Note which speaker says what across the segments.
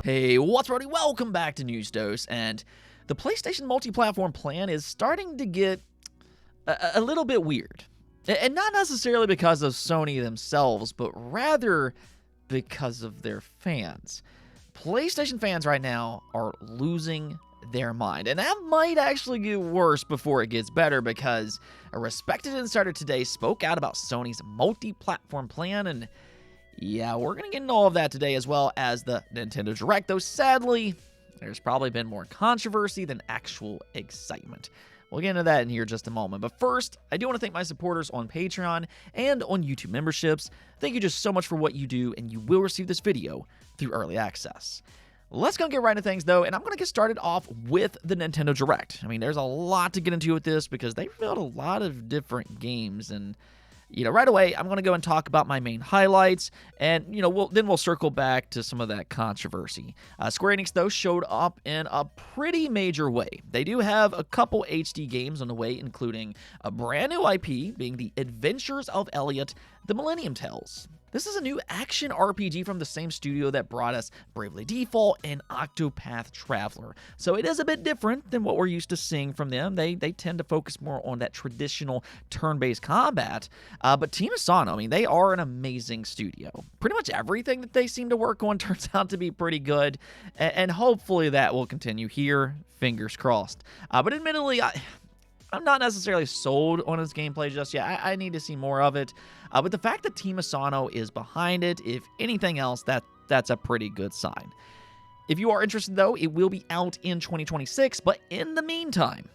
Speaker 1: Hey, what's up, everybody? Welcome back to News Dose, and the PlayStation multi-platform plan is starting to get a little bit weird. And not necessarily because of Sony themselves, but rather because of their fans. PlayStation fans right now are losing their mind, and that might actually get worse before it gets better, because a respected insider today spoke out about Sony's multi-platform plan, and yeah, we're going to get into all of that today, as well as the Nintendo Direct, though sadly, there's probably been more controversy than actual excitement. We'll get into that in here just a moment. But first, I do want to thank my supporters on Patreon and on YouTube memberships. Thank you just so much for what you do, and you will receive this video through early access. Let's go and get right into things, though, and I'm going to get started off with the Nintendo Direct. I mean, there's a lot to get into with this because they revealed a lot of different games, and right away, I'm going to go and talk about my main highlights, and, we'll circle back to some of that controversy. Square Enix, though, showed up in a pretty major way. They do have a couple HD games on the way, including a brand new IP, being The Adventures of Elliot, The Millennium Tales. This is a new action RPG from the same studio that brought us Bravely Default and Octopath Traveler. So it is a bit different than what we're used to seeing from them. They tend to focus more on that traditional turn-based combat. But Team Asano, they are an amazing studio. Pretty much everything that they seem to work on turns out to be pretty good. And hopefully that will continue here. Fingers crossed. But admittedly, I'm not necessarily sold on its gameplay just yet. I need to see more of it. But the fact that Team Asano is behind it, if anything else, that's a pretty good sign. If you are interested, though, it will be out in 2026. But in the meantime,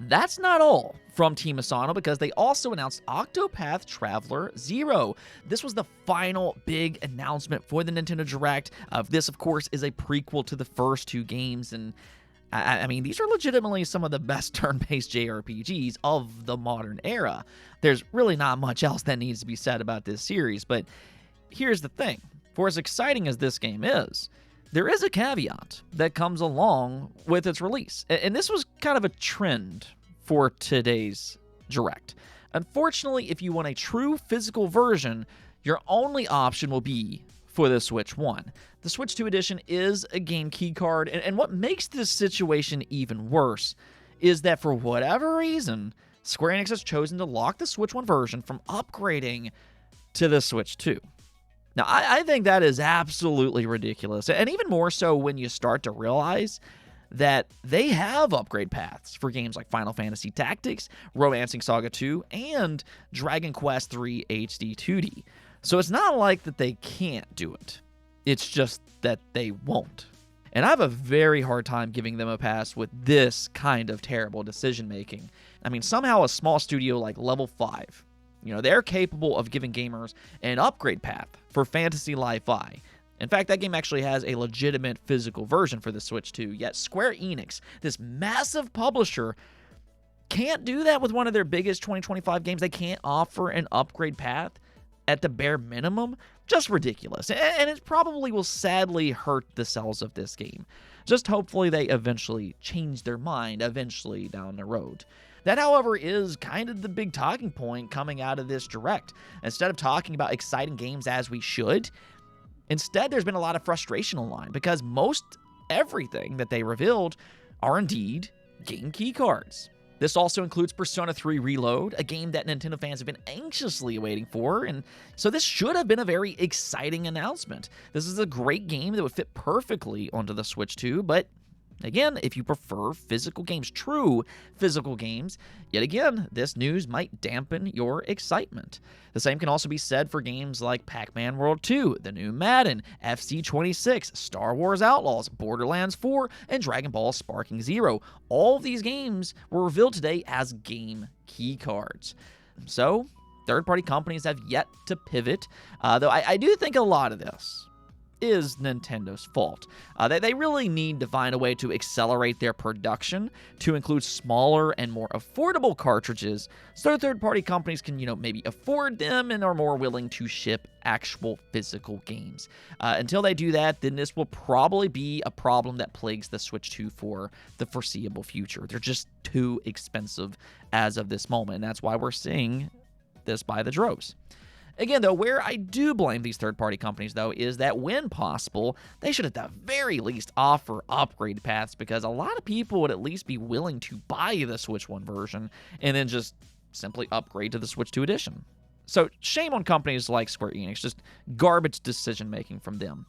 Speaker 1: that's not all from Team Asano, because they also announced Octopath Traveler 0. This was the final big announcement for the Nintendo Direct. This, of course, is a prequel to the first two games, and these are legitimately some of the best turn-based JRPGs of the modern era. There's really not much else that needs to be said about this series, but here's the thing. For as exciting as this game is, there is a caveat that comes along with its release, and this was kind of a trend for today's Direct. Unfortunately, if you want a true physical version, your only option will be for the Switch 1. The Switch 2 edition is a game keycard, and what makes this situation even worse is that for whatever reason, Square Enix has chosen to lock the Switch 1 version from upgrading to the Switch 2. Now, I think that is absolutely ridiculous, and even more so when you start to realize that they have upgrade paths for games like Final Fantasy Tactics, Romancing Saga 2, and Dragon Quest III HD 2D. So it's not like that they can't do it. It's just that they won't. And I have a very hard time giving them a pass with this kind of terrible decision-making. Somehow a small studio like Level 5, they're capable of giving gamers an upgrade path for Fantasy Life I. In fact, that game actually has a legitimate physical version for the Switch 2, yet Square Enix, this massive publisher, can't do that with one of their biggest 2025 games. They can't offer an upgrade path at the bare minimum. Just ridiculous. And it probably will sadly hurt the sales of this game. Just hopefully they eventually change their mind eventually down the road. That, however, is kind of the big talking point coming out of this Direct. Instead of talking about exciting games as we should, instead there's been a lot of frustration online, because most everything that they revealed are indeed game keycards. This also includes Persona 3 Reload, a game that Nintendo fans have been anxiously waiting for, and so this should have been a very exciting announcement. This is a great game that would fit perfectly onto the Switch 2, but again, if you prefer physical games, true physical games, yet again, this news might dampen your excitement. The same can also be said for games like Pac-Man World 2, the new Madden, FC 26, Star Wars Outlaws, Borderlands 4, and Dragon Ball Sparking Zero. All of these games were revealed today as game keycards. So, third-party companies have yet to pivot, though I do think a lot of this is Nintendo's fault. They really need to find a way to accelerate their production to include smaller and more affordable cartridges, so third-party companies can, maybe afford them and are more willing to ship actual physical games. Until they do that, then this will probably be a problem that plagues the Switch 2 for the foreseeable future. They're just too expensive as of this moment, and that's why we're seeing this by the droves. Again, though, where I do blame these third-party companies, though, is that when possible, they should at the very least offer upgrade paths, because a lot of people would at least be willing to buy the Switch 1 version and then just simply upgrade to the Switch 2 edition. So shame on companies like Square Enix, just garbage decision-making from them.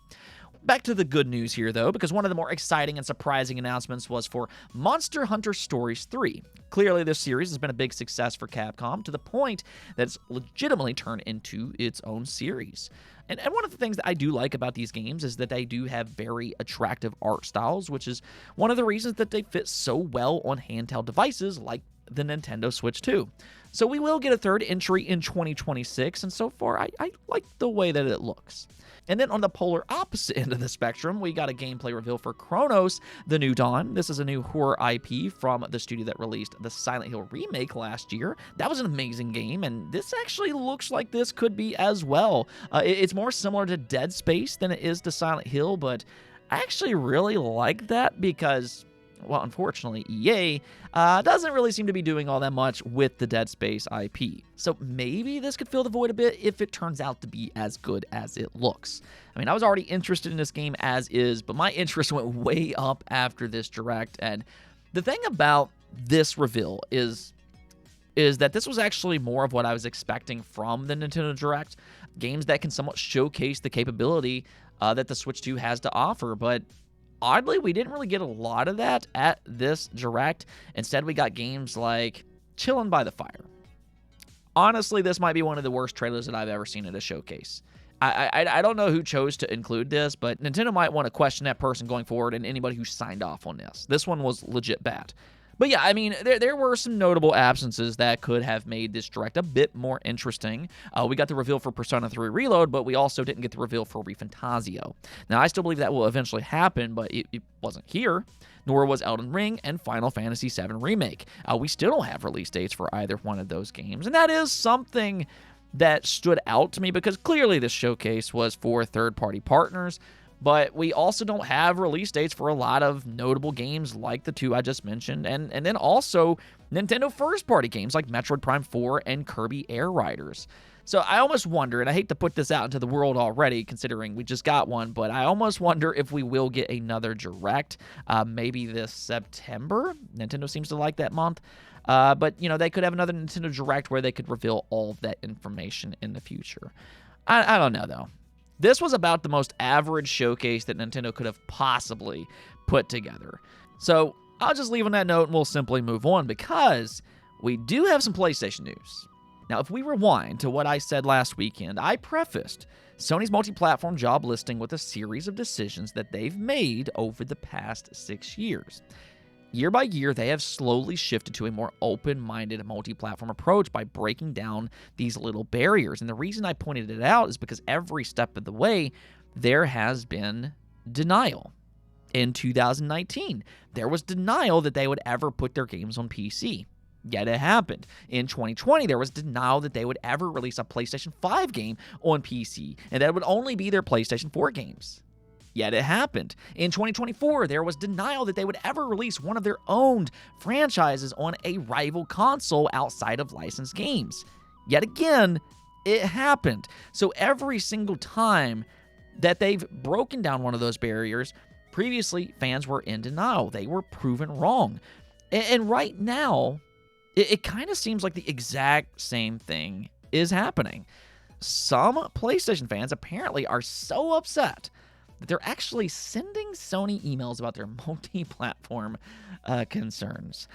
Speaker 1: Back to the good news here, though, because one of the more exciting and surprising announcements was for Monster Hunter Stories 3. Clearly, this series has been a big success for Capcom, to the point that it's legitimately turned into its own series. And one of the things that I do like about these games is that they do have very attractive art styles, which is one of the reasons that they fit so well on handheld devices like the Nintendo Switch 2. So we will get a third entry in 2026, and so far I like the way that it looks. And then on the polar opposite end of the spectrum, we got a gameplay reveal for Chronos: The New Dawn. This is a new horror IP from the studio that released the Silent Hill remake last year. That was an amazing game, and this actually looks like this could be as well. It's more similar to Dead Space than it is to Silent Hill, but I actually really like that because, well, unfortunately, EA doesn't really seem to be doing all that much with the Dead Space IP. So maybe this could fill the void a bit if it turns out to be as good as it looks. I mean, I was already interested in this game as is, but my interest went way up after this direct. And the thing about this reveal is that this was actually more of what I was expecting from the Nintendo Direct. Games that can somewhat showcase the capability that the Switch 2 has to offer, but oddly, we didn't really get a lot of that at this Direct. Instead, we got games like Chillin' by the Fire. Honestly, this might be one of the worst trailers that I've ever seen at a showcase. I don't know who chose to include this, but Nintendo might want to question that person going forward and anybody who signed off on this. This one was legit bad. But yeah, I mean, there were some notable absences that could have made this Direct a bit more interesting. We got the reveal for Persona 3 Reload, but we also didn't get the reveal for ReFantazio. Now, I still believe that will eventually happen, but it wasn't here, nor was Elden Ring and Final Fantasy VII Remake. We still don't have release dates for either one of those games, and that is something that stood out to me because clearly this showcase was for third-party partners, but we also don't have release dates for a lot of notable games like the two I just mentioned, and then also Nintendo first-party games like Metroid Prime 4 and Kirby Air Riders. So I almost wonder, and I hate to put this out into the world already considering we just got one, but I almost wonder if we will get another Direct, maybe this September. Nintendo seems to like that month. But, you know, they could have another Nintendo Direct where they could reveal all of that information in the future. I don't know, though. This was about the most average showcase that Nintendo could have possibly put together. So I'll just leave on that note and we'll simply move on because we do have some PlayStation news. Now, if we rewind to what I said last weekend, I prefaced Sony's multi-platform job listing with a series of decisions that they've made over the past 6 years. Year by year, they have slowly shifted to a more open-minded multi-platform approach by breaking down these little barriers. And the reason I pointed it out is because every step of the way, there has been denial. In 2019, there was denial that they would ever put their games on PC. Yet it happened. In 2020, there was denial that they would ever release a PlayStation 5 game on PC, and that it would only be their PlayStation 4 games. Yet it happened. In 2024, there was denial that they would ever release one of their owned franchises on a rival console outside of licensed games. Yet again, it happened. So every single time that they've broken down one of those barriers, previously fans were in denial. They were proven wrong. And right now, it kind of seems like the exact same thing is happening. Some PlayStation fans apparently are so upset that they're actually sending Sony emails about their multi-platform concerns.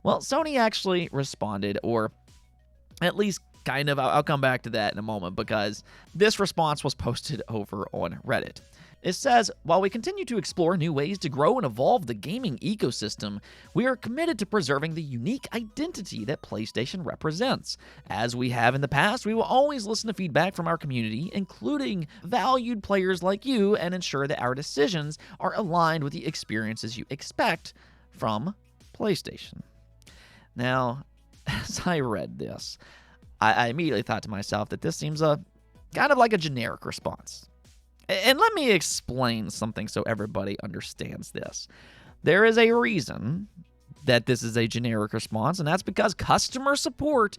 Speaker 1: Well, Sony actually responded, or at least kind of. I'll come back to that in a moment because this response was posted over on Reddit. It says, while we continue to explore new ways to grow and evolve the gaming ecosystem, we are committed to preserving the unique identity that PlayStation represents. As we have in the past, we will always listen to feedback from our community, including valued players like you, and ensure that our decisions are aligned with the experiences you expect from PlayStation. Now, as I read this, I immediately thought to myself that this seems kind of like a generic response. And let me explain something so everybody understands this. There is a reason that this is a generic response, and that's because customer support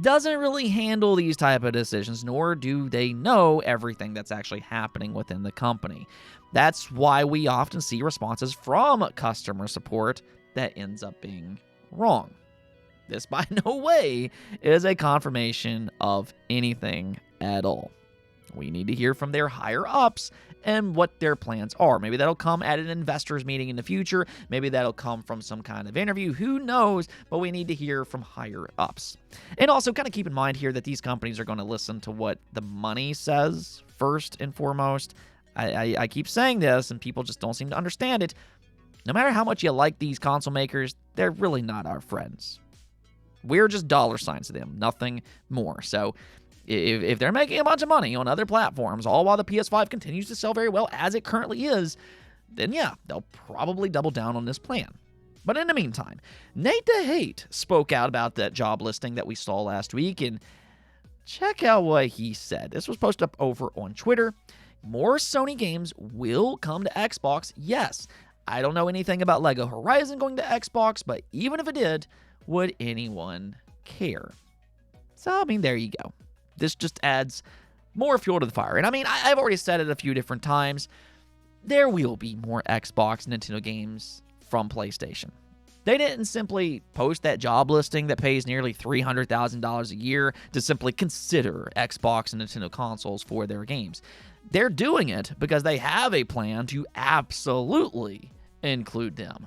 Speaker 1: doesn't really handle these type of decisions, nor do they know everything that's actually happening within the company. That's why we often see responses from customer support that ends up being wrong. This by no way is a confirmation of anything at all. We need to hear from their higher ups and what their plans are. Maybe that'll come at an investors meeting in the future. Maybe that'll come from some kind of interview. Who knows? But we need to hear from higher ups. And also kind of keep in mind here that these companies are going to listen to what the money says first and foremost. I keep saying this and people just don't seem to understand it. No matter how much you like these console makers, they're really not our friends. We're just dollar signs to them, nothing more. So if they're making a bunch of money on other platforms, all while the PS5 continues to sell very well as it currently is, then yeah, they'll probably double down on this plan. But in the meantime, Nate the Hate spoke out about that job listing that we saw last week, and check out what he said. This was posted up over on Twitter. More Sony games will come to Xbox, yes. I don't know anything about Lego Horizon going to Xbox, but even if it did, would anyone care? So, I mean, there you go. This just adds more fuel to the fire. And I mean, I've already said it a few different times. There will be more Xbox and Nintendo games from PlayStation. They didn't simply post that job listing that pays nearly $300,000 a year to simply consider Xbox and Nintendo consoles for their games. They're doing it because they have a plan to absolutely include them.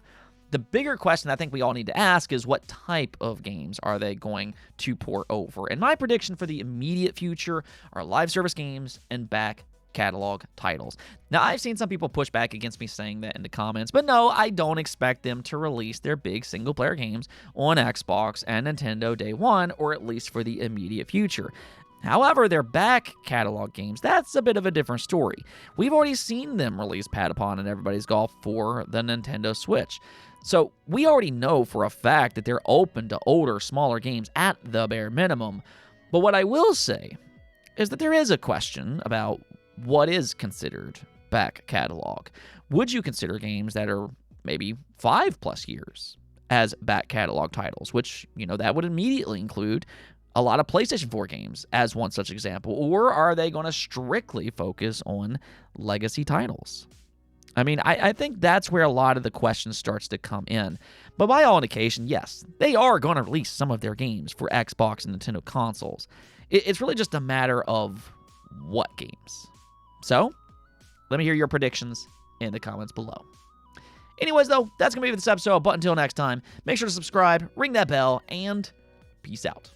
Speaker 1: The bigger question I think we all need to ask is what type of games are they going to pour over? And my prediction for the immediate future are live service games and back catalog titles. Now, I've seen some people push back against me saying that in the comments, but no, I don't expect them to release their big single-player games on Xbox and Nintendo day one, or at least for the immediate future. However, their back catalog games, that's a bit of a different story. We've already seen them release Patapon and Everybody's Golf for the Nintendo Switch. So we already know for a fact that they're open to older, smaller games at the bare minimum. But what I will say is that there is a question about what is considered back catalog. Would you consider games that are maybe 5+ years as back catalog titles, which, that would immediately include a lot of PlayStation 4 games as one such example? Or are they going to strictly focus on legacy titles? I mean, I think that's where a lot of the question starts to come in. But by all indication, yes, they are going to release some of their games for Xbox and Nintendo consoles. It's really just a matter of what games. So, let me hear your predictions in the comments below. Anyways, though, that's going to be it for this episode. But until next time, make sure to subscribe, ring that bell, and peace out.